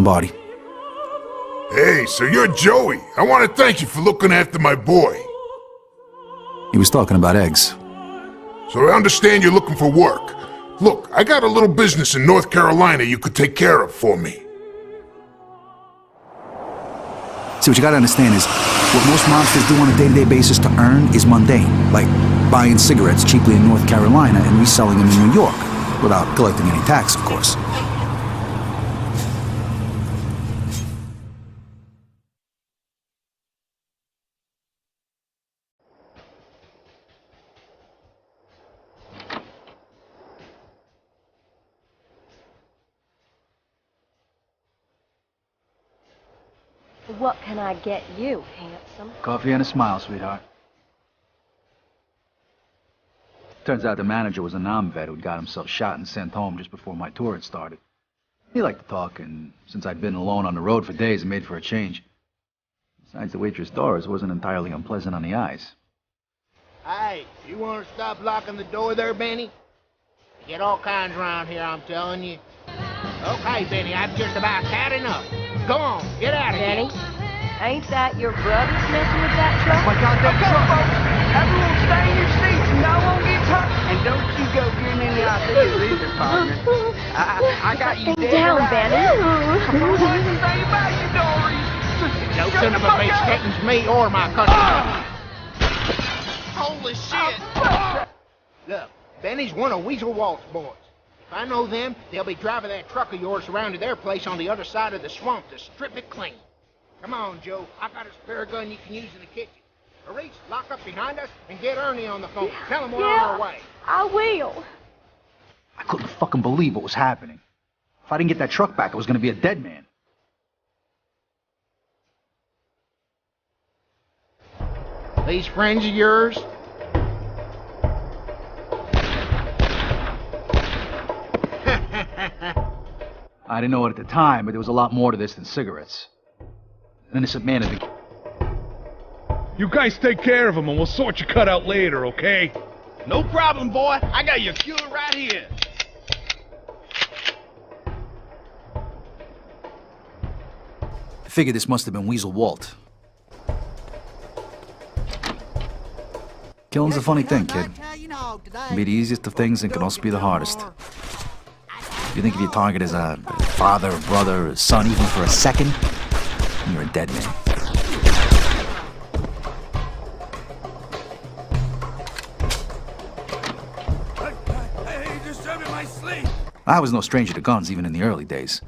Lombardi. Hey, so you're Joey. I want to thank you for looking after my boy. He was talking about eggs. So I understand you're looking for work. Look, I got a little business in North Carolina you could take care of for me. See, what you gotta understand is, what most mobsters do on a day-to-day basis to earn is mundane, like buying cigarettes cheaply in North Carolina and reselling them in New York, without collecting any tax, of course. What can I get you, handsome? Coffee and a smile, sweetheart. Turns out the manager was a non-vet who'd got himself shot and sent home just before my tour had started. He liked to talk, and since I'd been alone on the road for days, it made for a change. Besides, the waitress Doris wasn't entirely unpleasant on the eyes. Hey, you want to stop locking the door there, Benny? You get all kinds around here, I'm telling you. Okay, Benny, I've just about had enough. Go on, get out of Benny, here. ain't that your brothers messing with that truck? My goddamn truck, folks. Everyone stay in your seats and no one gets hurt. And don't you go getting any ideas either, partner. I got you dead down, right. Benny. Come on, what you say about you, Dory? No son of a bitch threatens me or my customer. Holy shit! Look, Benny's one of Weasel Walt's boys. If I know them, they'll be driving that truck of yours around to their place on the other side of the swamp to strip it clean. Come on, Joe. I got a spare gun you can use in the kitchen. Maurice, lock up behind us and get Ernie on the phone. Tell him we're on our way. I will. I couldn't fucking believe what was happening. If I didn't get that truck back, I was gonna be a dead man. These friends of yours? I didn't know it at the time, but there was a lot more to this than cigarettes. An innocent man had been... You guys take care of him and we'll sort your cut out later, okay? No problem, boy. I got your cure right here. I figured this must have been Weasel Walt. Killing's a funny thing, kid. It can be the easiest of things and can also be the hardest. You think if your target is a father, a brother, a son, even for a second, you're a dead man. Hey, disturbing my sleep. I was no stranger to guns, even in the early days.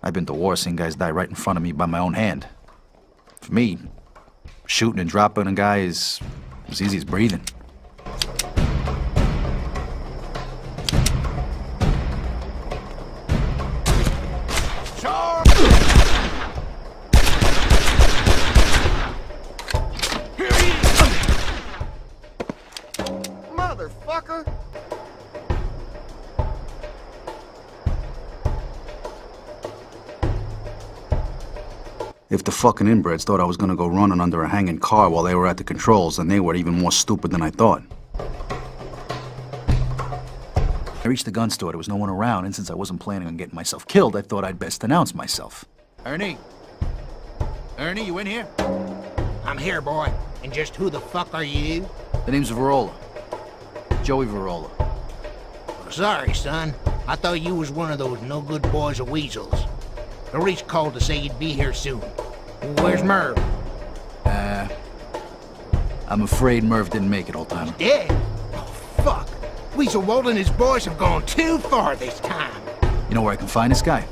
I've been to war seeing guys die right in front of me by my own hand. For me, shooting and dropping a guy is as easy as breathing. Motherfucker! If the fucking inbreds thought I was gonna go running under a hanging car while they were at the controls, then they were even more stupid than I thought. I reached the gun store, there was no one around, and since I wasn't planning on getting myself killed, I thought I'd best announce myself. Ernie? Ernie, you in here? I'm here, boy. And just who the fuck are you? The name's Verola. Joey Verola. Sorry, son. I thought you was one of those no-good boys of weasels. Maurice called to say you'd be here soon. Where's Merv? I'm afraid Merv didn't make it, old-timer. Dead? Oh, fuck. Weasel Walt and his boys have gone too far this time. You know where I can find this guy?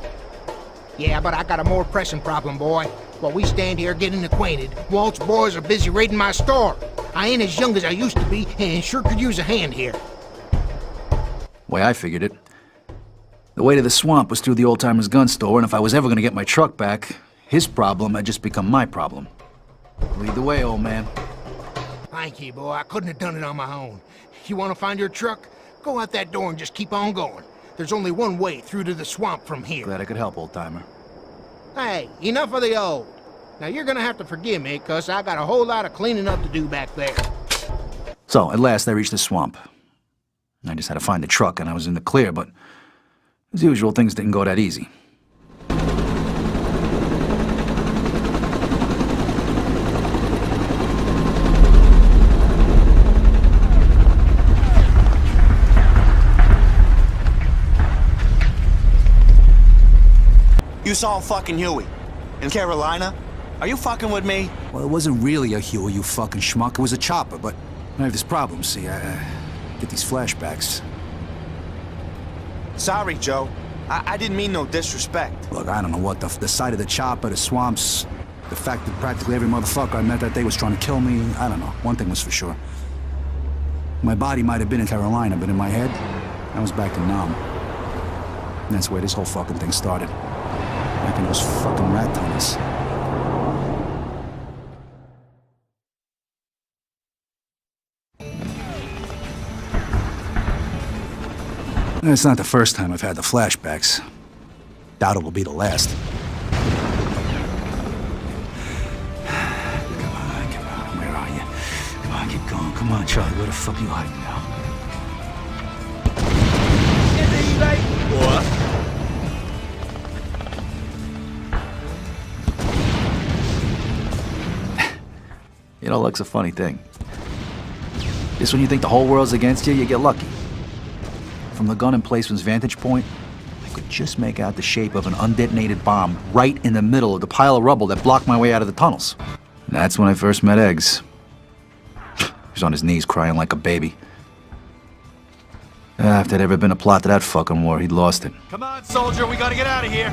Yeah, but I got a more pressing problem, boy. While we stand here getting acquainted, Walt's boys are busy raiding my store. I ain't as young as I used to be, and sure could use a hand here. Way I figured it. The way to the swamp was through the old-timer's gun store, and if I was ever gonna get my truck back, his problem had just become my problem. Lead the way, old man. Thank you, boy. I couldn't have done it on my own. You want to find your truck? Go out that door and just keep on going. There's only one way through to the swamp from here. Glad I could help, old-timer. Hey, enough of the old. Now you're gonna have to forgive me, 'cause I got a whole lot of cleaning up to do back there. So, at last I reached the swamp. I just had to find the truck and I was in the clear, but as usual, things didn't go that easy. You saw fucking Huey. In Carolina? Are you fucking with me? Well, it wasn't really a Huey, you fucking schmuck. It was a chopper, but I have this problem, see. I get these flashbacks. Sorry, Joe. I didn't mean no disrespect. Look, I don't know what the sight of the chopper, the swamps, the fact that practically every motherfucker I met that day was trying to kill me. I don't know. One thing was for sure. My body might have been in Carolina, but in my head, I was back in Nam. And that's where this whole fucking thing started. Back in those fucking rat tunnels. It's not the first time I've had the flashbacks. Doubt it will be the last. Come on, where are you? Come on, get going. Come on, Charlie, where the fuck are you hiding now? You know, luck's a funny thing. Just when you think the whole world's against you, you get lucky. From the gun emplacement's vantage point, I could just make out the shape of an undetonated bomb right in the middle of the pile of rubble that blocked my way out of the tunnels. And that's when I first met Eggs. He was on his knees crying like a baby. If there'd ever been a plot to that fucking war, he'd lost it. Come on, soldier, we gotta get out of here.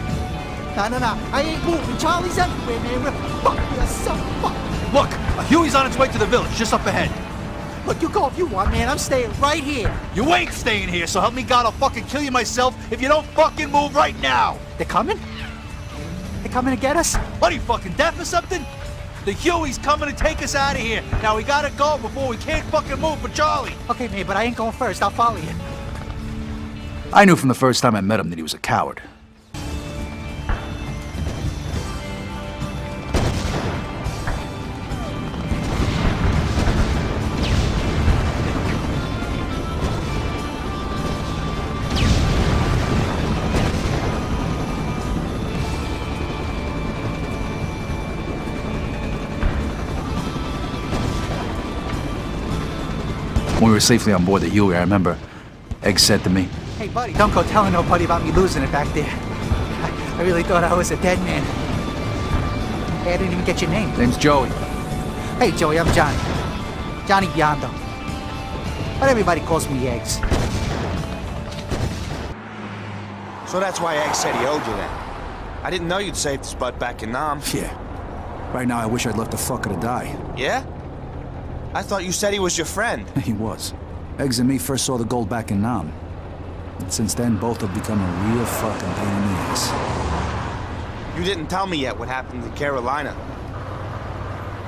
No. I ain't moving. Charlie's everywhere, man. We're fucked. We're so fucked. Look, Huey's on its way to the village, just up ahead. Look, you go if you want, man. I'm staying right here. You ain't staying here, so help me God, I'll fucking kill you myself if you don't fucking move right now! They're coming? They're coming to get us? What, are you fucking deaf or something? The Huey's coming to take us out of here. Now we gotta go before we can't fucking move for Charlie. Okay, man, but I ain't going first. I'll follow you. I knew from the first time I met him that he was a coward. When we were safely on board the Huey, I remember Egg said to me, Hey, buddy, don't go telling nobody about me losing it back there. I really thought I was a dead man. Hey, I didn't even get your name. name's Joey. Hey, Joey, I'm Johnny. Johnny Biondo. But everybody calls me Eggs. So that's why Egg said he owed you then. I didn't know you'd saved his butt back in Nam. Yeah. Right now I wish I'd left the fucker to die. Yeah? I thought you said he was your friend. He was. Eggs and me first saw the gold back in Nam. And since then, both have become a real fucking pain in the ass. You didn't tell me yet what happened in Carolina.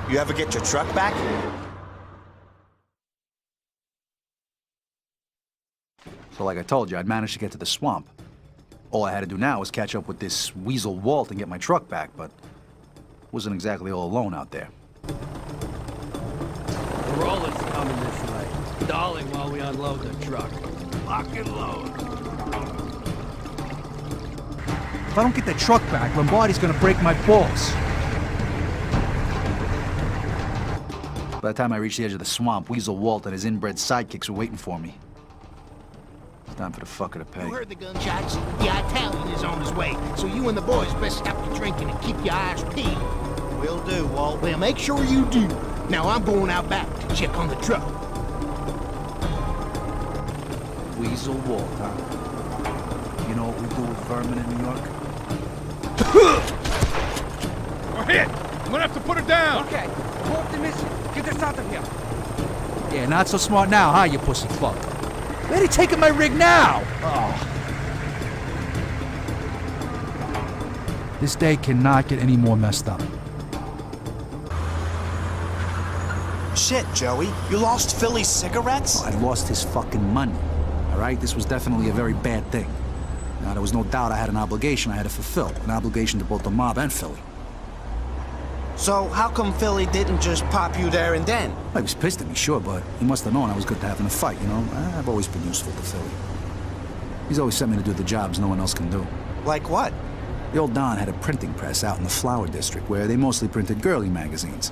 You ever get your truck back? So like I told you, I'd managed to get to the swamp. All I had to do now was catch up with this weasel Walt and get my truck back, but wasn't exactly all alone out there. Rollers coming this way. Stalling while we unload the truck. Lock and load. If I don't get the truck back, Lombardi's gonna break my balls. By the time I reached the edge of the swamp, Weasel Walt and his inbred sidekicks were waiting for me. It's time for the fucker to pay. You heard the gunshots? The Italian is on his way, so you and the boys best stop your drinking and keep your eyes peeled. Will do, Walt. Well, make sure you do. Now I'm going out back to check on the truck. Weasel Walt, huh? You know what we do with vermin in New York? We're hit! I'm gonna have to put her down! Okay, hold the mission. Get us out of here. Yeah, not so smart now, huh, you pussy fuck? Where they taking my rig now? Oh. This day cannot get any more messed up. Shit, Joey. You lost Philly's cigarettes? Oh, I lost his fucking money. All right? This was definitely a very bad thing. Now, there was no doubt I had an obligation I had to fulfill. An obligation to both the mob and Philly. So how come Philly didn't just pop you there and then? Well, he was pissed at me, sure, but he must have known I was good to have in a fight, you know? I've always been useful to Philly. He's always sent me to do the jobs no one else can do. Like what? The old Don had a printing press out in the Flower District where they mostly printed girly magazines.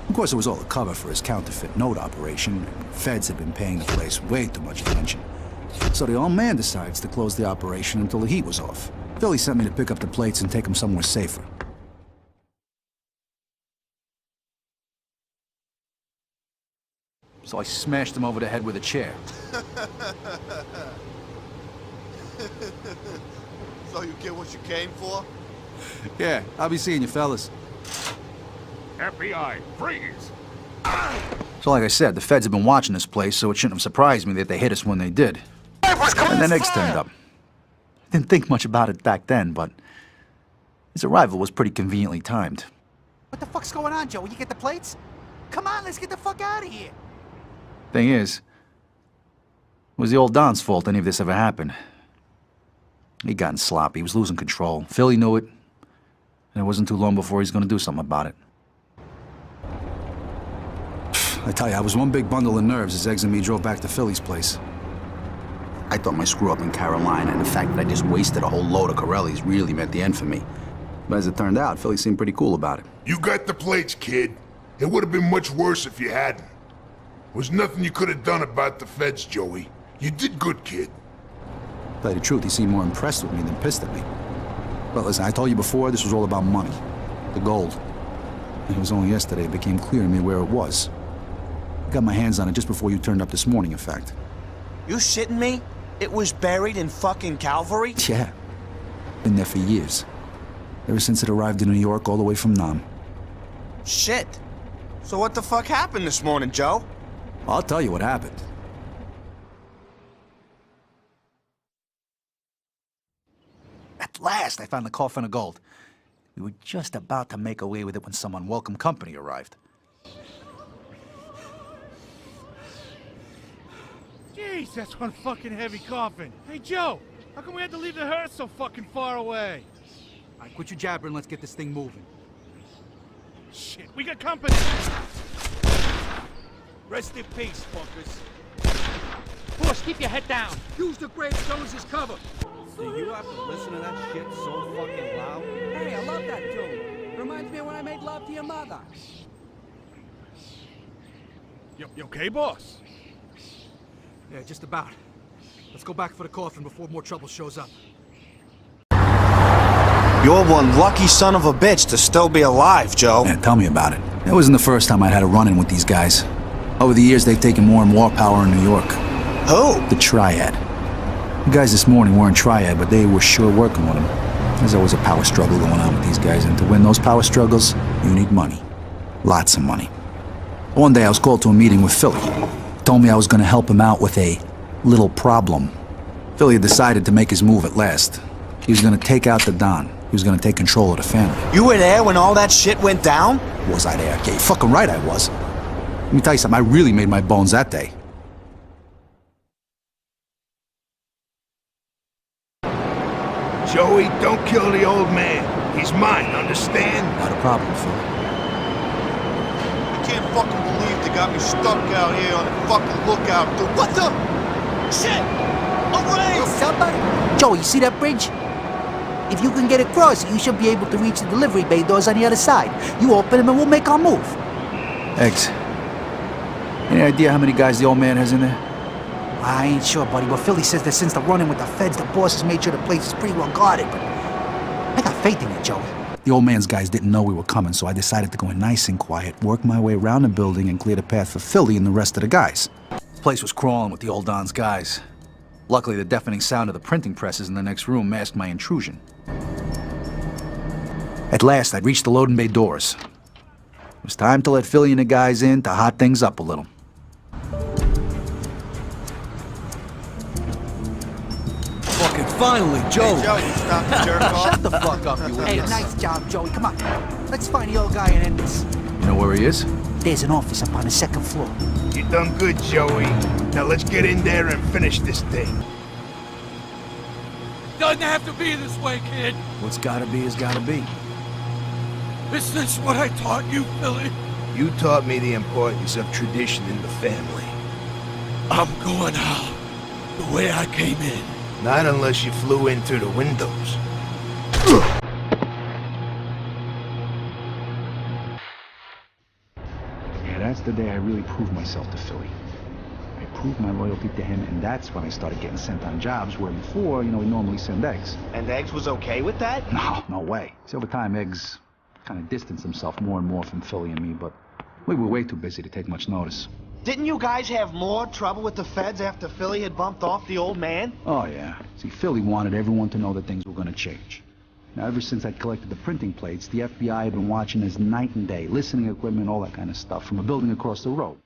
Of course, it was all a cover for his counterfeit note operation. Feds had been paying the place way too much attention. So the old man decides to close the operation until the heat was off. Philly sent me to pick up the plates and take them somewhere safer. So I smashed him over the head with a chair. So you get what you came for? Yeah, I'll be seeing you fellas. FBI, freeze! So like I said, the feds have been watching this place, so it shouldn't have surprised me that they hit us when they did. And then Eggs turned up. Didn't think much about it back then, but his arrival was pretty conveniently timed. What the fuck's going on, Joe? You get the plates? Come on, let's get the fuck out of here. Thing is, it was the old Don's fault any of this ever happened. He'd gotten sloppy, he was losing control. Philly knew it, and it wasn't too long before he was gonna do something about it. I tell you, I was one big bundle of nerves as Eggs and me drove back to Philly's place. I thought my screw-up in Carolina and the fact that I just wasted a whole load of Corellis really meant the end for me. But as it turned out, Philly seemed pretty cool about it. You got the plates, kid. It would have been much worse if you hadn't. Was nothing you could have done about the feds, Joey. You did good, kid. To tell you the truth, he seemed more impressed with me than pissed at me. But listen, I told you before, this was all about money. The gold. And it was only yesterday it became clear to me where it was. I got my hands on it just before you turned up this morning, in fact. You shitting me? It was buried in fucking Calvary? Yeah. Been there for years. Ever since it arrived in New York, all the way from Nam. Shit. So what the fuck happened this morning, Joe? I'll tell you what happened. At last, I found the coffin of gold. We were just about to make away with it when some unwelcome company arrived. Jeez, that's one fucking heavy coffin. Hey, Joe, how come we had to leave the hearse so fucking far away? All right, quit your jabbering, let's get this thing moving. Shit, we got company! Rest in peace, fuckers. Boss, keep your head down. Use the gravestones as cover. Do you have to listen to that shit so fucking loud? Hey, I love that tune. Reminds me of when I made love to your mother. You okay, boss? Yeah, just about. Let's go back for the coffin before more trouble shows up. You're one lucky son of a bitch to still be alive, Joe. Yeah, tell me about it. It wasn't the first time I'd had a run-in with these guys. Over the years, they've taken more and more power in New York. Who? The Triad. The guys this morning weren't Triad, but they were sure working with them. There's always a power struggle going on with these guys, and to win those power struggles, you need money. Lots of money. One day I was called to a meeting with Philly. He told me I was going to help him out with a little problem. Philly had decided to make his move at last. He was going to take out the Don. He was going to take control of the family. You were there when all that shit went down? Was I there? Okay, fucking right I was. Let me tell you something, I really made my bones that day. Joey, don't kill the old man. He's mine, understand? Not a problem, Phil. I can't fucking believe they got me stuck out here on the fucking lookout. What the? Shit! A race! Somebody? Joe, you see that bridge? If you can get across it, you should be able to reach the delivery bay doors on the other side. You open them and we'll make our move. Eggs, any idea how many guys the old man has in there? I ain't sure, buddy, but Philly says that since the run-in with the feds, the boss has made sure the place is pretty well guarded, but I got faith in you, Joey. The old man's guys didn't know we were coming, so I decided to go in nice and quiet, work my way around the building, and clear the path for Philly and the rest of the guys. The place was crawling with the old Don's guys. Luckily, the deafening sound of the printing presses in the next room masked my intrusion. At last, I'd reached the loading bay doors. It was time to let Philly and the guys in to hot things up a little. Fucking finally, Joe. Hey, Joe, you stop the jerk off. Shut the fuck up, you idiot. Hey, nice job, Joey. Come on. Let's find the old guy and end this. You know where he is? There's an office up on the second floor. You done good, Joey. Now let's get in there and finish this thing. Doesn't have to be this way, kid. What's gotta be is gotta be. Is this what I taught you, Philly? You taught me the importance of tradition in the family. I'm going out the way I came in. Not unless you flew in through the windows. Yeah, that's the day I really proved myself to Philly. I proved my loyalty to him, and that's when I started getting sent on jobs where before, we normally send Eggs. And Eggs was okay with that? No way. See, over time, Eggs kind of distanced himself more and more from Philly and me, but we were way too busy to take much notice. Didn't you guys have more trouble with the feds after Philly had bumped off the old man? Oh, yeah. See, Philly wanted everyone to know that things were going to change. Now, ever since I'd collected the printing plates, the FBI had been watching us night and day, listening equipment, all that kind of stuff, from a building across the road.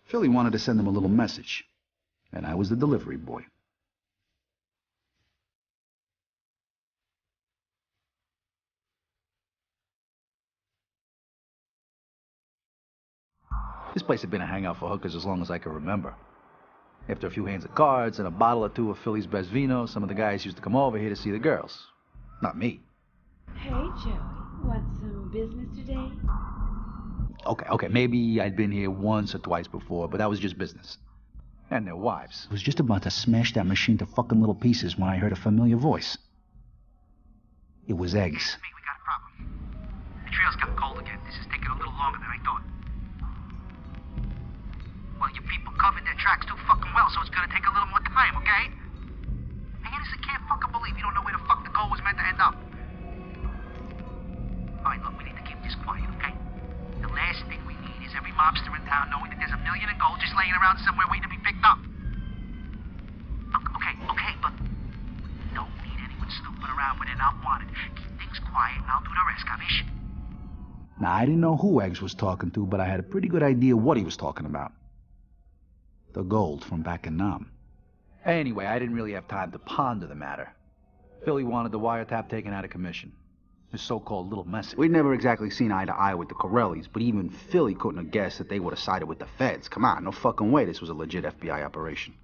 Philly wanted to send them a little message, and I was the delivery boy. This place had been a hangout for hookers as long as I can remember. After a few hands of cards and a bottle or two of Philly's best vino, some of the guys used to come over here to see the girls. Not me. Hey, Joey. Want some business today? Okay, maybe I'd been here once or twice before, but that was just business. And their wives. I was just about to smash that machine to fucking little pieces when I heard a familiar voice. It was Eggs. It's me, we got a problem. The trail's gotten cold again. This is taking a little longer than I thought. Well, you people covered their tracks too fucking well, so it's gonna take a little more time, okay? I honestly can't fucking believe you don't know where the fuck the goal was meant to end up. Alright, look, we need to keep this quiet, okay? The last thing we need is every mobster in town knowing that there's $1 million in gold just laying around somewhere waiting to be picked up. Okay, but don't need anyone snooping around when they're not wanted. Keep things quiet and I'll do the rest, capiche? Now, I didn't know who Eggs was talking to, but I had a pretty good idea what he was talking about. The gold from back in Nam. Anyway, I didn't really have time to ponder the matter. Philly wanted the wiretap taken out of commission. His so-called little message. We'd never exactly seen eye to eye with the Corellis, but even Philly couldn't have guessed that they would have sided with the feds. Come on, no fucking way this was a legit FBI operation.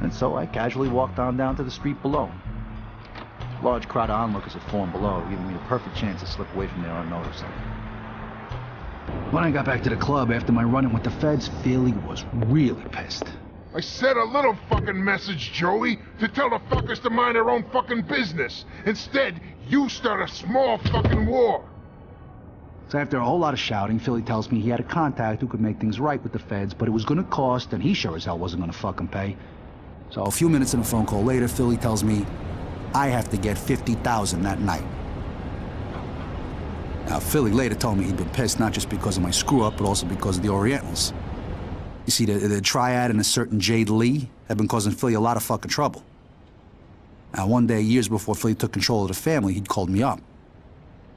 And so I casually walked on down to the street below. Large crowd of onlookers had formed below, giving me the perfect chance to slip away from there unnoticed. When I got back to the club after my run-in with the feds, Philly was really pissed. I said a little fucking message, Joey, to tell the fuckers to mind their own fucking business. Instead, you start a small fucking war. So after a whole lot of shouting, Philly tells me he had a contact who could make things right with the feds, but it was gonna cost, and he sure as hell wasn't gonna fucking pay. So a few minutes in a phone call later, Philly tells me I have to get $50,000 that night. Now, Philly later told me he'd been pissed not just because of my screw-up, but also because of the Orientals. You see, the Triad and a certain Jade Lee have been causing Philly a lot of fucking trouble. Now, one day, years before Philly took control of the family, he'd called me up.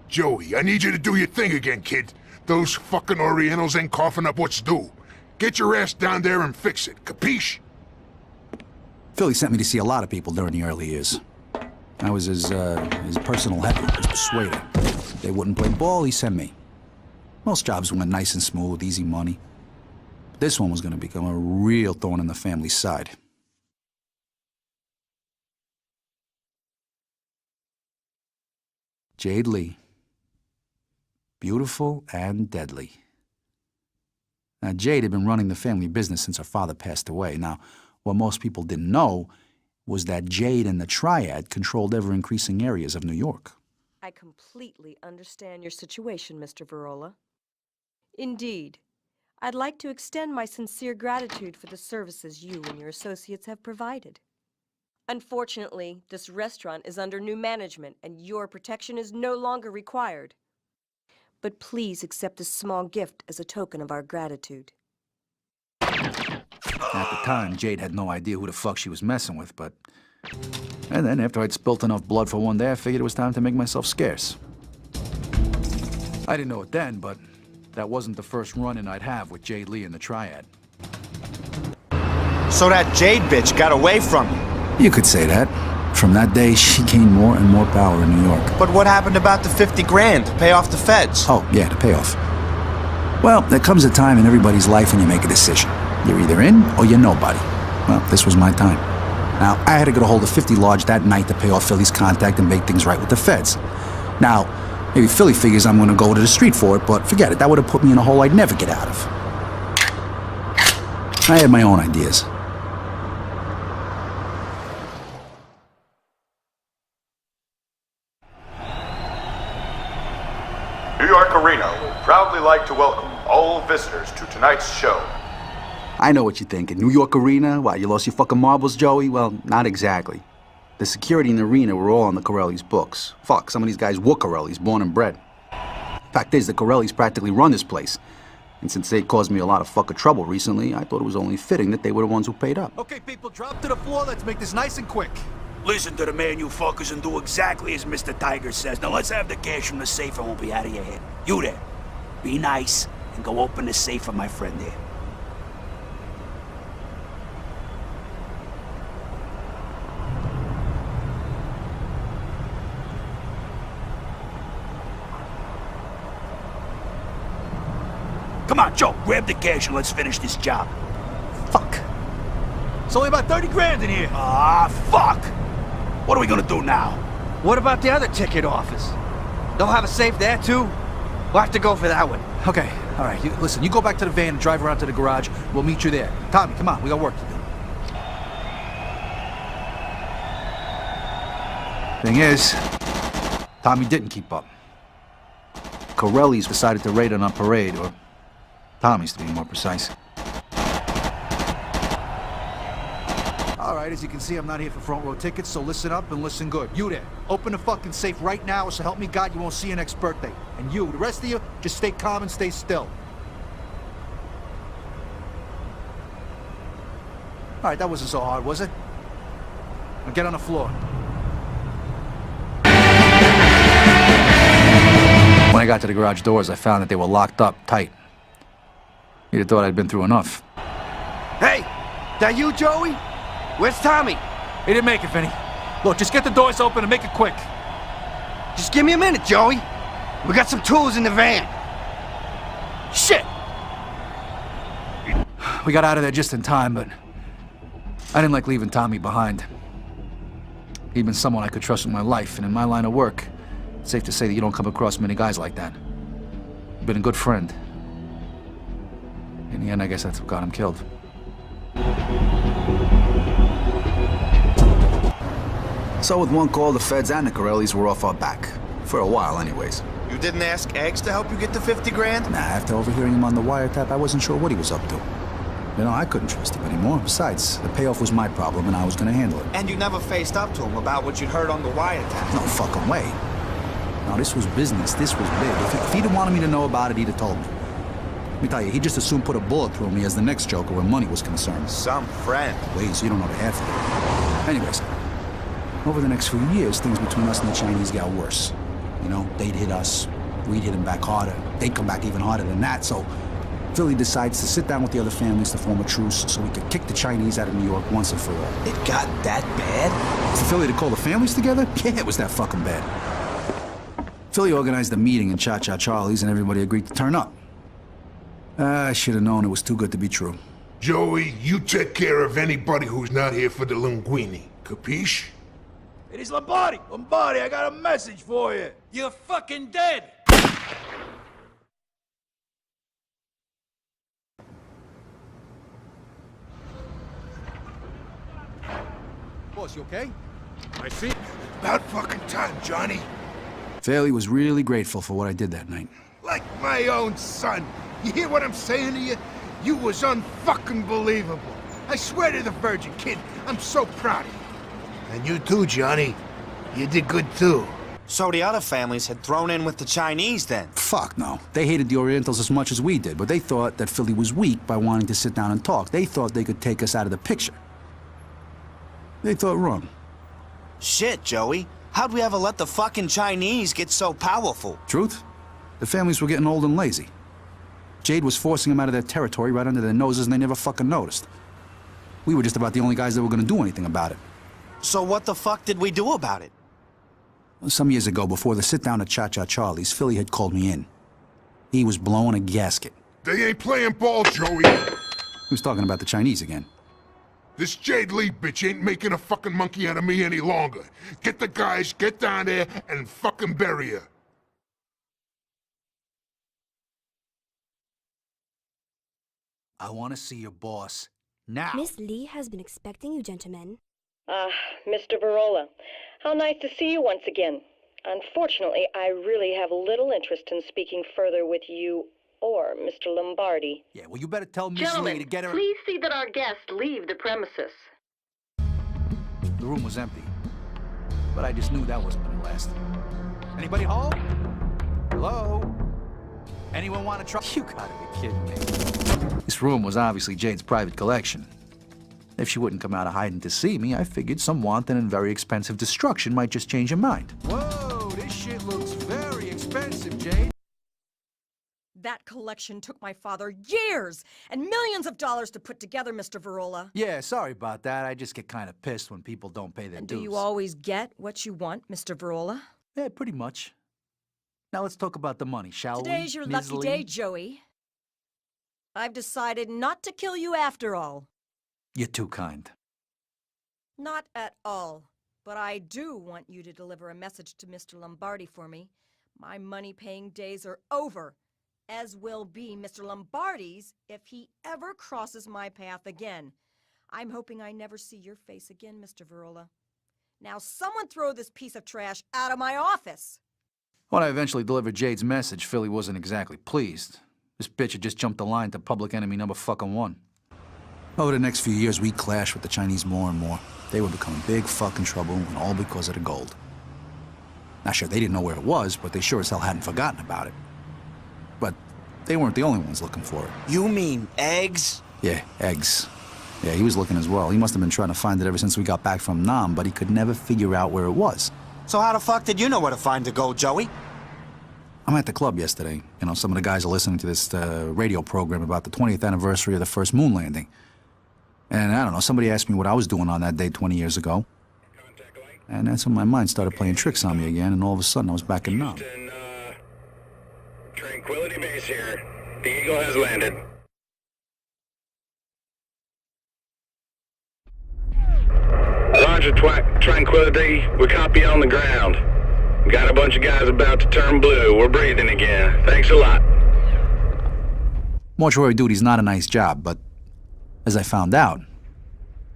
Joey, I need you to do your thing again, kid. Those fucking Orientals ain't coughing up what's due. Get your ass down there and fix it, capiche? Philly sent me to see a lot of people during the early years. I was his personal heavy, his persuader. If they wouldn't play ball, he sent me. Most jobs went nice and smooth, easy money. This one was going to become a real thorn in the family's side. Jade Lee. Beautiful and deadly. Now, Jade had been running the family business since her father passed away. Now, what most people didn't know was that Jade and the Triad controlled ever-increasing areas of New York. I completely understand your situation, Mr. Verola. Indeed, I'd like to extend my sincere gratitude for the services you and your associates have provided. Unfortunately, this restaurant is under new management and your protection is no longer required. But please accept this small gift as a token of our gratitude. At the time, Jade had no idea who the fuck she was messing with, but... And then, after I'd spilt enough blood for one day, I figured it was time to make myself scarce. I didn't know it then, but that wasn't the first run-in I'd have with Jade Lee and the Triad. So that Jade bitch got away from you? You could say that. From that day, she gained more and more power in New York. But what happened about the 50 grand to pay off the feds? Oh, yeah, the payoff. Well, there comes a time in everybody's life when you make a decision. You're either in or you're nobody. Well, this was my time. Now, I had to get a hold of 50 Large that night to pay off Philly's contact and make things right with the feds. Now, maybe Philly figures I'm going to go to the street for it, but forget it. That would have put me in a hole I'd never get out of. I had my own ideas. Arena would proudly like to welcome all visitors to tonight's show. I know what you're thinking. New York Arena? Why, you lost your fucking marbles, Joey? Well, not exactly. The security in the arena were all on the Corelli's books. Fuck, some of these guys were Corelli's, born and bred. Fact is, the Corellis practically run this place. And since they caused me a lot of fucking trouble recently, I thought it was only fitting that they were the ones who paid up. Okay, people, drop to the floor. Let's make this nice and quick. Listen to the man, you fuckers, and do exactly as Mr. Tiger says. Now let's have the cash from the safe and we'll be out of your head. You there, be nice and go open the safe for my friend there. Come on, Joe, grab the cash and let's finish this job. Fuck. It's only about 30 grand in here. Ah, fuck! What are we gonna do now? What about the other ticket office? They'll have a safe there, too? We'll have to go for that one. Okay, all right. Listen, you go back to the van and drive around to the garage. We'll meet you there. Tommy, come on. We got work to do. Thing is, Tommy didn't keep up. Corelli's decided to raid on our parade, or Tommy's to be more precise. All right, as you can see, I'm not here for front row tickets, so listen up and listen good. You there, open the fucking safe right now, so help me God you won't see your next birthday. And you, the rest of you, just stay calm and stay still. All right, that wasn't so hard, was it? Now get on the floor. When I got to the garage doors, I found that they were locked up tight. You'd have thought I'd been through enough. Hey, that you, Joey? Where's Tommy? He didn't make it, Vinny. Look, just get the doors open and make it quick. Just give me a minute, Joey. We got some tools in the van. Shit! We got out of there just in time, but I didn't like leaving Tommy behind. He'd been someone I could trust with my life, and in my line of work, it's safe to say that you don't come across many guys like that. He'd been a good friend. In the end, I guess that's what got him killed. So with one call, the feds and the Corellis were off our back. For a while, anyways. You didn't ask Eggs to help you get the 50 grand? Nah, after overhearing him on the wiretap, I wasn't sure what he was up to. You know, I couldn't trust him anymore. Besides, the payoff was my problem and I was gonna handle it. And you never faced up to him about what you'd heard on the wiretap? No fucking way. No, this was business. This was big. If he'd have wanted me to know about it, he'd have told me. Let me tell you, he just as soon put a bullet through me as the next Joker where money was concerned. Some friend. Wait, so you don't know the half of it. Anyways, over the next few years, things between us and the Chinese got worse. You know, they'd hit us, we'd hit them back harder. They'd come back even harder than that, so Philly decides to sit down with the other families to form a truce so we could kick the Chinese out of New York once and for all. It got that bad? For Philly to call the families together? Yeah, it was that fucking bad. Philly organized a meeting in Cha-Cha Charlie's and everybody agreed to turn up. I should have known it was too good to be true. Joey, you take care of anybody who's not here for the linguine. Capiche? It is Lombardi! Lombardi, I got a message for you! You're fucking dead! Boss, you okay? I think about fucking time, Johnny. Philly was really grateful for what I did that night. Like my own son. You hear what I'm saying to you? You was unfucking believable. I swear to the Virgin, kid, I'm so proud of you. And you too, Johnny. You did good too. So the other families had thrown in with the Chinese then? Fuck no. They hated the Orientals as much as we did, but they thought that Philly was weak by wanting to sit down and talk. They thought they could take us out of the picture. They thought wrong. Shit, Joey. How'd we ever let the fucking Chinese get so powerful? Truth? The families were getting old and lazy. Jade was forcing them out of their territory right under their noses and they never fucking noticed. We were just about the only guys that were gonna do anything about it. So what the fuck did we do about it? Some years ago, before the sit-down at Cha-Cha Charlie's, Philly had called me in. He was blowing a gasket. They ain't playing ball, Joey. He was talking about the Chinese again. This Jade Lee bitch ain't making a fucking monkey out of me any longer. Get the guys, get down there, and fucking bury her. I want to see your boss now. Miss Lee has been expecting you, gentlemen. Mr. Verola, how nice to see you once again. Unfortunately, I really have little interest in speaking further with you or Mr. Lombardi. Yeah, well, you better tell Miss Lee Gentlemen, to get her... please see that our guests leave the premises. The room was empty. But I just knew that wasn't gonna last. Anybody home? Hello? Anyone want to try? You gotta be kidding me. This room was obviously Jade's private collection. If she wouldn't come out of hiding to see me, I figured some wanton and very expensive destruction might just change her mind. Whoa, this shit looks very expensive, Jade. That collection took my father years and millions of dollars to put together, Mr. Verola. Yeah, sorry about that. I just get kind of pissed when people don't pay their And dues. do you always get what you want, Mr. Verola? Yeah, pretty much. Now let's talk about the money, shall we? Today's your Ms. lucky Lee? day, Joey. I've decided not to kill you after all. You're too kind. Not at all. But I do want you to deliver a message to Mr. Lombardi for me. My money-paying days are over, as will be Mr. Lombardi's if he ever crosses my path again. I'm hoping I never see your face again, Mr. Verola. Now someone throw this piece of trash out of my office! When I eventually delivered Jade's message, Philly wasn't exactly pleased. This bitch had just jumped the line to public enemy number fucking 1. Over the next few years, we clashed with the Chinese more and more. They were becoming big fucking trouble, and all because of the gold. Now, sure, they didn't know where it was, but they sure as hell hadn't forgotten about it. But they weren't the only ones looking for it. You mean eggs? Yeah, eggs. Yeah, he was looking as well. He must have been trying to find it ever since we got back from Nam, but he could never figure out where it was. So how the fuck did you know where to find the gold, Joey? I'm at the club yesterday. You know, some of the guys are listening to this radio program about the 20th anniversary of the first moon landing. And I don't know, somebody asked me what I was doing on that day 20 years ago. And that's when my mind started playing tricks on me again, and all of a sudden I was back in Nam. Tranquility Base here. The Eagle has landed. Roger, Tranquility. We copy on the ground. Got a bunch of guys about to turn blue. We're breathing again. Thanks a lot. Mortuary duty's not a nice job, but as I found out,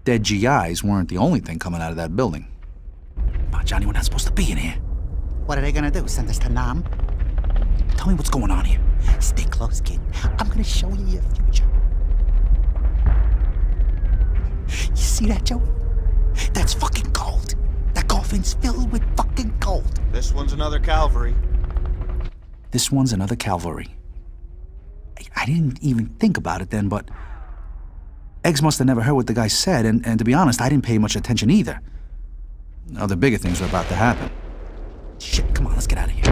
dead GIs weren't the only thing coming out of that building. Oh, Johnny, we're not supposed to be in here. What are they gonna do, send us to Nam? Tell me what's going on here. Stay close, kid. I'm gonna show you your future. You see that, Joey? That's fucking gold. That coffin's filled with fucking gold. This one's another Calvary. This one's another Calvary. I didn't even think about it then, but Eggs must have never heard what the guy said, and to be honest, I didn't pay much attention either. Other bigger things were about to happen. Shit, come on, let's get out of here.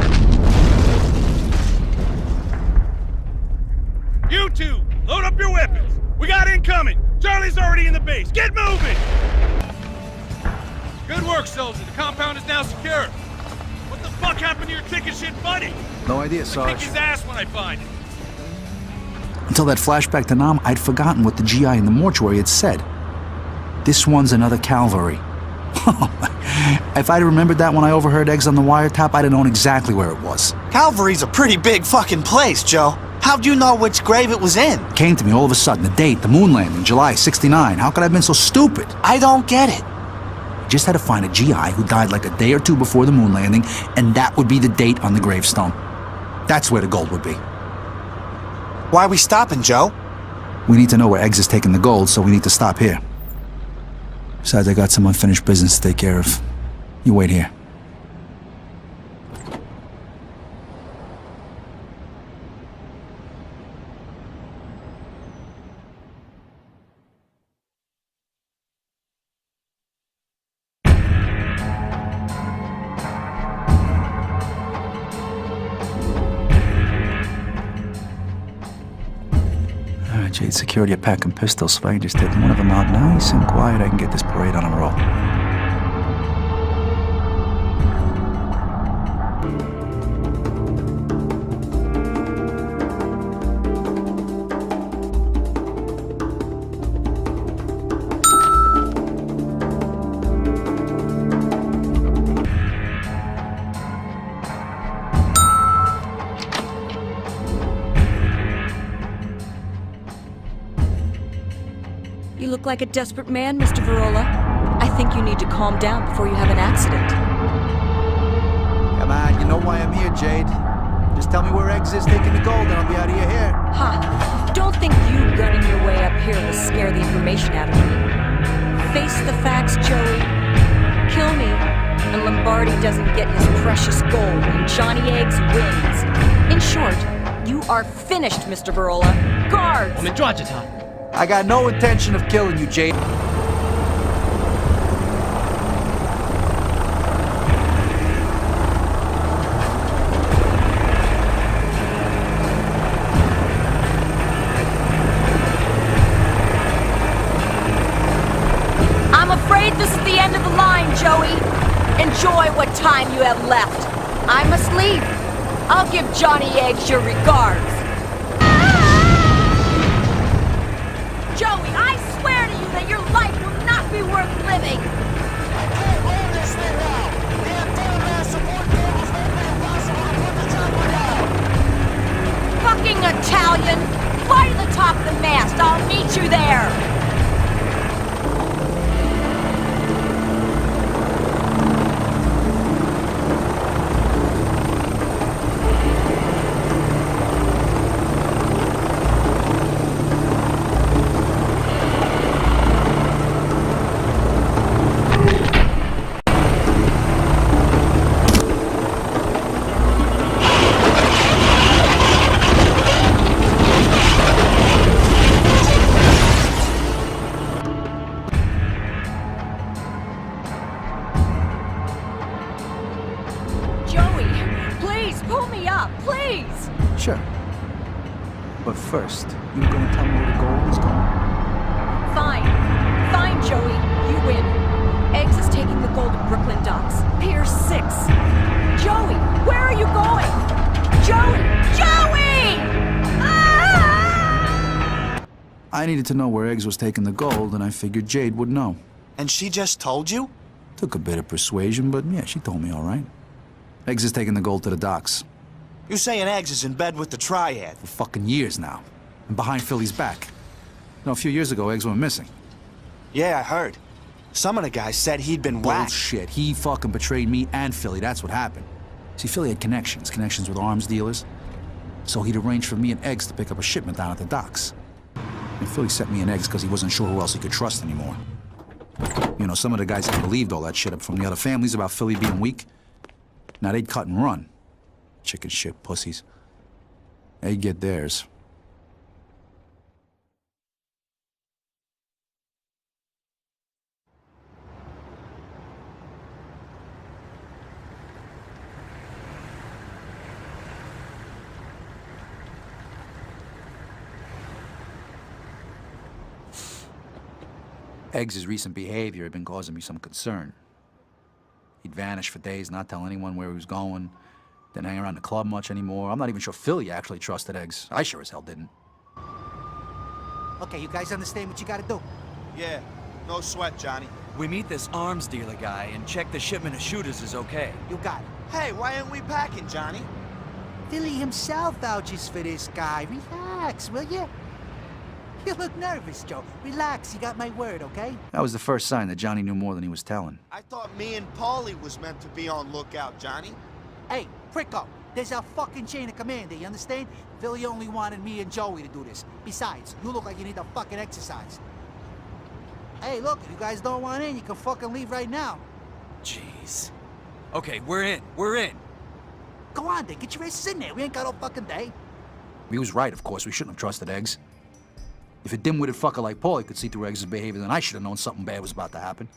You two, load up your weapons. We got incoming. Charlie's already in the base. Get moving! Good work, soldier. The compound is now secure. What the fuck happened to your ticket shit buddy? No idea, I'll Sarge. kick his ass when I find it. Until that flashback to Nam, I'd forgotten what the GI in the mortuary had said. This one's another Calvary. If I'd remembered that when I overheard Eggs on the wiretap, I'd have known exactly where it was. Calvary's a pretty big fucking place, Joe. How'd you know which grave it was in? Came to me all of a sudden, the date, the moon landing, July '69. How could I have been so stupid? I don't get it. Just had to find a GI who died like a day or two before the moon landing, and that would be the date on the gravestone. That's where the gold would be. Why are we stopping, Joe? We need to know where Eggs is taking the gold, so we need to stop here. Besides, I got some unfinished business to take care of. You wait here. Jade Security are packing pistols, so if I can just take one of them out nice and quiet, I can get this parade on a roll. You look like a desperate man, Mr. Verola. I think you need to calm down before you have an accident. Have man. You know why I'm here, Jade. Just tell me where Eggs is taking the gold and I'll be out of your hair. Ha! Don't think you gunning your way up here will scare the information out of me. Face the facts, Joey. Kill me, and Lombardi doesn't get his precious gold, and Johnny Eggs wins. In short, you are finished, Mr. Verola. Guards! I got no intention of killing you, Jade. I'm afraid this is the end of the line, Joey. Enjoy what time you have left. I must leave. I'll give Johnny Eggs your regards. Joey, I swear to you that your life will not be worth living. I can't hold this thing now. The antenna support cables make it impossible to put the chopper down. Fucking Italian! Fly to the top of the mast. I'll meet you there. Sure. But first, you gonna tell me where the gold is going? Fine. Fine, Joey. You win. Eggs is taking the gold to Brooklyn Docks. Pier 6. Joey, where are you going? Joey! Joey! Ah! I needed to know where Eggs was taking the gold, and I figured Jade would know. And she just told you? Took a bit of persuasion, but yeah, she told me all right. Eggs is taking the gold to the docks. You're saying Eggs is in bed with the Triad? For fucking years now. And behind Philly's back. You know, a few years ago, Eggs went missing. Yeah, I heard. Some of the guys said he'd been whacked. Bullshit. He fucking betrayed me and Philly. That's what happened. See, Philly had connections with arms dealers. So he'd arranged for me and Eggs to pick up a shipment down at the docks. And Philly sent me and Eggs because he wasn't sure who else he could trust anymore. You know, some of the guys had believed all that shit up from the other families about Philly being weak. Now they'd cut and run. Chicken shit pussies. They'd get theirs. Eggs' recent behavior had been causing me some concern. He'd vanish for days, not tell anyone where he was going. Didn't hang around the club much anymore. I'm not even sure Philly actually trusted Eggs. I sure as hell didn't. Okay, you guys understand what you gotta do? Yeah, no sweat, Johnny. We meet this arms dealer guy and check the shipment of shooters is okay. You got it. Hey, why aren't we packing, Johnny? Philly himself vouches for this guy. Relax, will you? You look nervous, Joe. Relax, you got my word, okay? That was the first sign that Johnny knew more than he was telling. I thought me and Paulie was meant to be on lookout, Johnny. Hey, Pricko, there's a fucking chain of command, you understand? Philly only wanted me and Joey to do this. Besides, you look like you need a fucking exercise. Hey, look, if you guys don't want in, you can fucking leave right now. Jeez. Okay, we're in. We're in. Go on, then. Get your asses in there. We ain't got all fucking day. He was right, of course. We shouldn't have trusted Eggs. If a dim-witted fucker like Paulie could see through Eggs' behavior, then I should have known something bad was about to happen.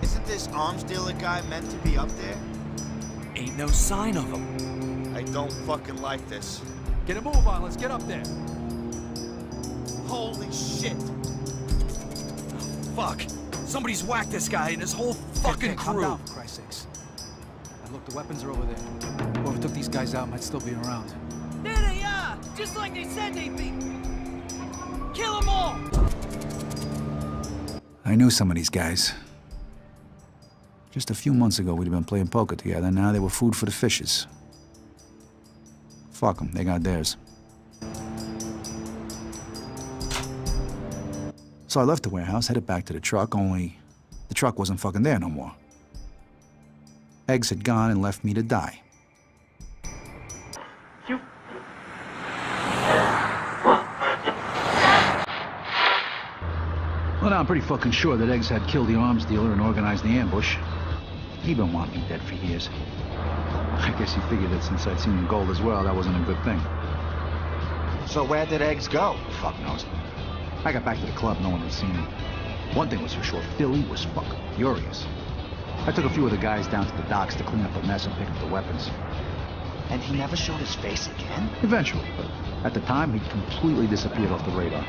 Isn't this arms dealer guy meant to be up there? Ain't no sign of him. I don't fucking like this. Get a move on. Let's get up there. Holy shit. Fuck. Somebody's whacked this guy and his whole fucking crew. Calm down, for Christ's sakes. And look, the weapons are over there. Whoever took these guys out might still be around. There they are! Just like they said they'd be! Kill them all! I knew some of these guys. Just a few months ago, we'd been playing poker together, and now they were food for the fishes. Fuck them, they got theirs. So I left the warehouse, headed back to the truck, only the truck wasn't fucking there no more. Eggs had gone and left me to die. Well, now I'm pretty fucking sure that Eggs had killed the arms dealer and organized the ambush. He'd been wanting me dead for years. I guess he figured that since I'd seen the gold as well, that wasn't a good thing. So where did Eggs go? Fuck knows. I got back to the club, no one had seen him. One thing was for sure, Philly was fucking furious. I took a few of the guys down to the docks to clean up the mess and pick up the weapons. And he never showed his face again? Eventually, but at the time, he'd completely disappeared off the radar.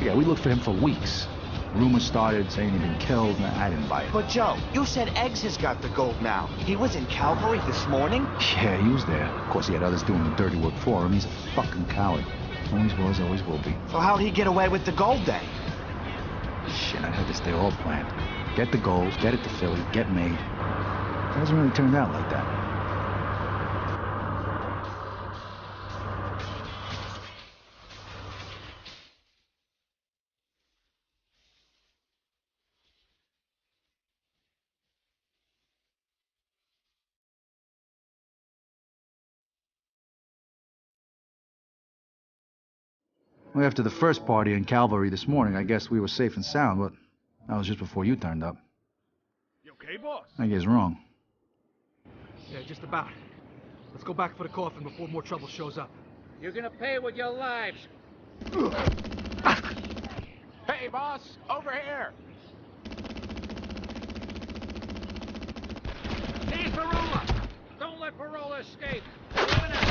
Yeah, we looked for him for weeks. Rumors started saying he'd been killed, and I didn't buy it. But Joe, you said Eggs has got the gold now. He was in Calvary this morning? Yeah, he was there. Of course, he had others doing the dirty work for him. He's a fucking coward. Always was, always will be. So how'd he get away with the gold then? Shit, I had this day all planned. Get the gold, get it to Philly, get made. It hasn't really turned out like that. Well, after the first party in Calvary this morning, I guess we were safe and sound, but that was just before you turned up. You okay, boss? I guess wrong. Yeah, just about. Let's go back for the coffin before more trouble shows up. You're gonna pay with your lives. Hey, boss, over here. Here's Varrola. Don't let Varrola escape. Coming ahead.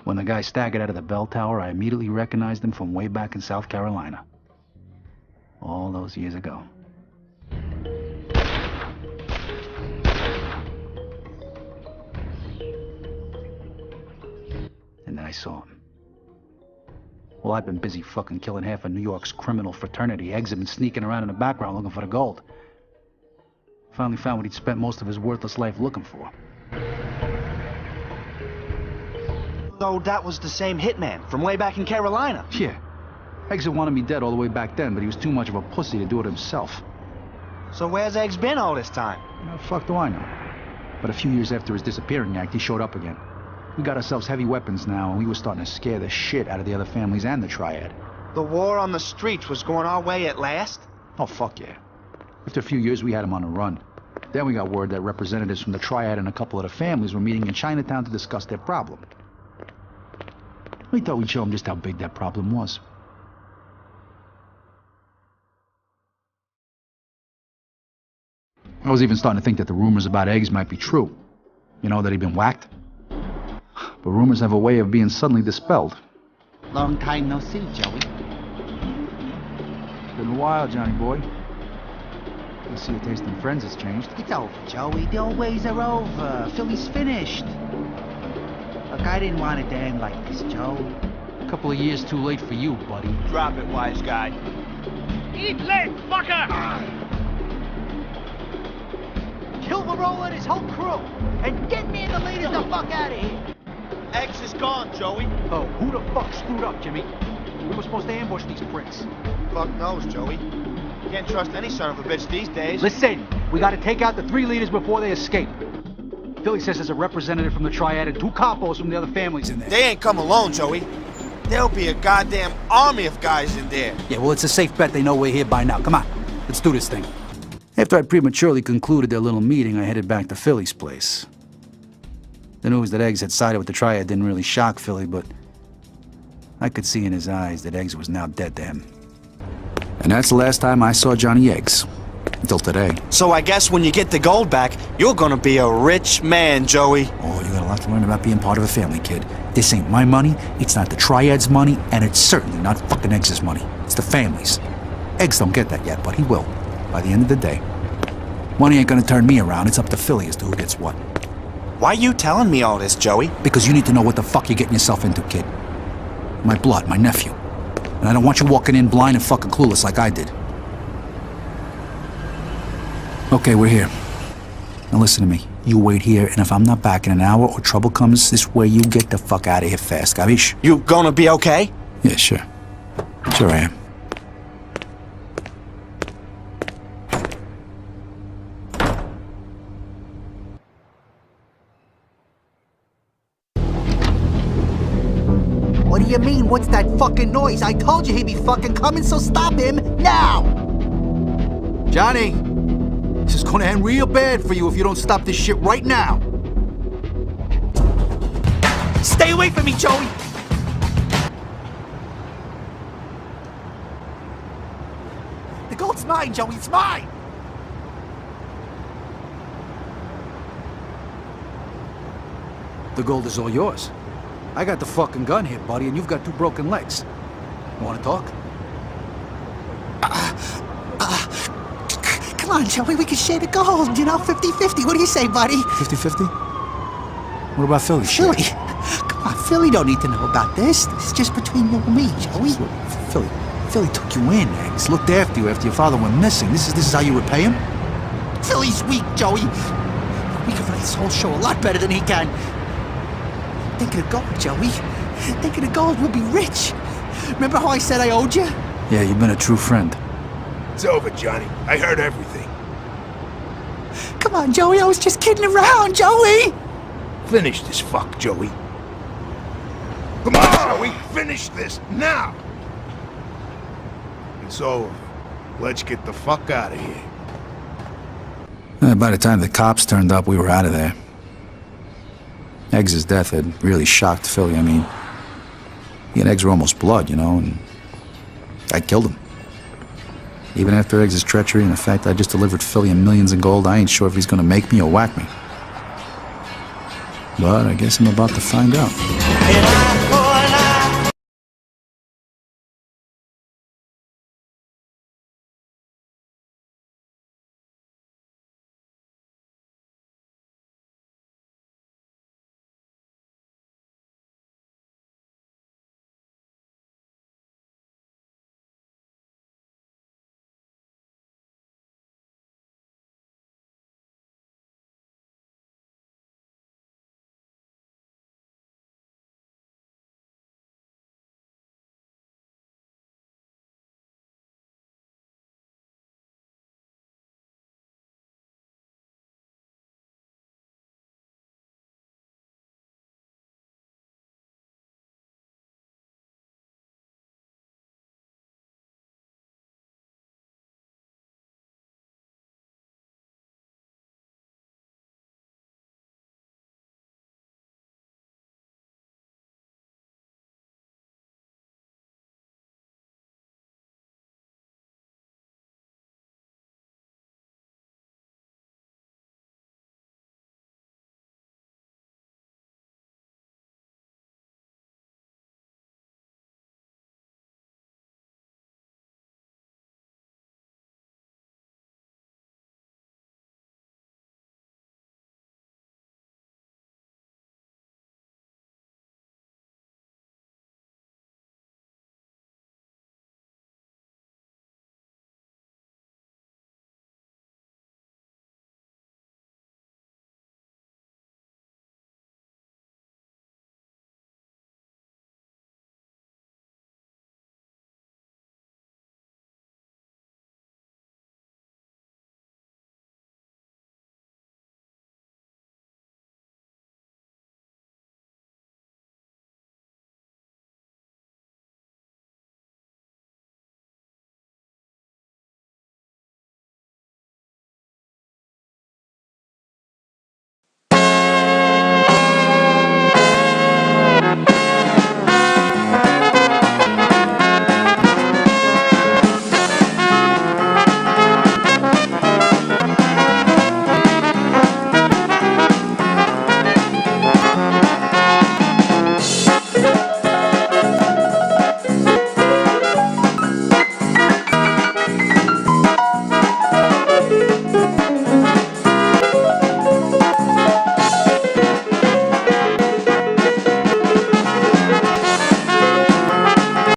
When the guy staggered out of the bell tower, I immediately recognized him from way back in South Carolina. All those years ago. And then I saw him. Well, I've been busy fucking killing half of New York's criminal fraternity. Eggs have been sneaking around in the background looking for the gold. Finally found what he'd spent most of his worthless life looking for. So that was the same hitman from way back in Carolina? Yeah. Eggs had wanted me dead all the way back then, but he was too much of a pussy to do it himself. So where's Eggs been all this time? How the fuck do I know? But a few years after his disappearing act, he showed up again. We got ourselves heavy weapons now, and we were starting to scare the shit out of the other families and the Triad. The war on the streets was going our way at last? Oh, fuck yeah. After a few years, we had him on a run. Then we got word that representatives from the Triad and a couple of the families were meeting in Chinatown to discuss their problem. We thought we'd show him just how big that problem was. I was even starting to think that the rumors about Eggs might be true. You know, that he'd been whacked. But rumors have a way of being suddenly dispelled. Long time no see, Joey. It's been a while, Johnny boy. I see your taste in friends has changed. It's over, Joey. The old ways are over. Philly's finished. Look, I didn't want it to end like this, Joe. A couple of years too late for you, buddy. Drop it, wise guy. Eat leg, fucker! Kill Varrola and his whole crew, and get me and the ladies the fuck out of here. Eggs is gone, Joey. Oh, who the fuck screwed up, Jimmy? We were supposed to ambush these pricks. Fuck knows, Joey. Can't trust any son of a bitch these days. Listen, we gotta take out the 3 leaders before they escape. Philly says there's a representative from the Triad and 2 capos from the other families in there. They ain't come alone, Joey. There'll be a goddamn army of guys in there. Yeah, well, it's a safe bet they know we're here by now. Come on, let's do this thing. After I prematurely concluded their little meeting, I headed back to Philly's place. The news that Eggs had sided with the Triad didn't really shock Philly, but I could see in his eyes that Eggs was now dead to him. And that's the last time I saw Johnny Eggs. Until today. So I guess when you get the gold back, you're gonna be a rich man, Joey. Oh, you got a lot to learn about being part of a family, kid. This ain't my money, it's not the Triad's money, and it's certainly not fucking Eggs' money. It's the family's. Eggs don't get that yet, but he will. By the end of the day. Money ain't gonna turn me around, it's up to Philly as to who gets what. Why you telling me all this, Joey? Because you need to know what the fuck you're getting yourself into, kid. My blood, my nephew. And I don't want you walking in blind and fucking clueless like I did. Okay, we're here. Now listen to me. You wait here, and if I'm not back in an hour or trouble comes this way, you get the fuck out of here fast, gabish? You gonna be okay? Yeah, sure. Sure I am. What do you mean, what's that fucking noise? I told you he'd be fucking coming, so stop him now! Johnny, this is gonna end real bad for you if you don't stop this shit right now. Stay away from me, Joey! The gold's mine, Joey, it's mine! The gold is all yours. I got the fucking gun here, buddy, and you've got 2 broken legs. You wanna talk? Come on, Joey, we can share the gold, you know, 50-50. What do you say, buddy? 50-50? What about Philly? Philly? Come on, Philly don't need to know about this. This is just between you and me, Joey. Philly took you in, Eggs. Looked after you after your father went missing. This is how you repay him? Philly's weak, Joey. We can run this whole show a lot better than he can. Think of the gold, Joey. Think of the gold, we'll be rich. Remember how I said I owed you? Yeah, you've been a true friend. It's over, Johnny. I heard everything. Come on, Joey, I was just kidding around, Joey! Finish this fuck, Joey. Come on, Joey, finish this now! It's over. Let's get the fuck out of here. By the time the cops turned up, we were out of there. Eggs' death had really shocked Philly. I mean, he and Eggs were almost blood, you know, and I killed him. Even after Eggs' treachery and the fact I just delivered Philly millions in gold, I ain't sure if he's gonna make me or whack me. But I guess I'm about to find out.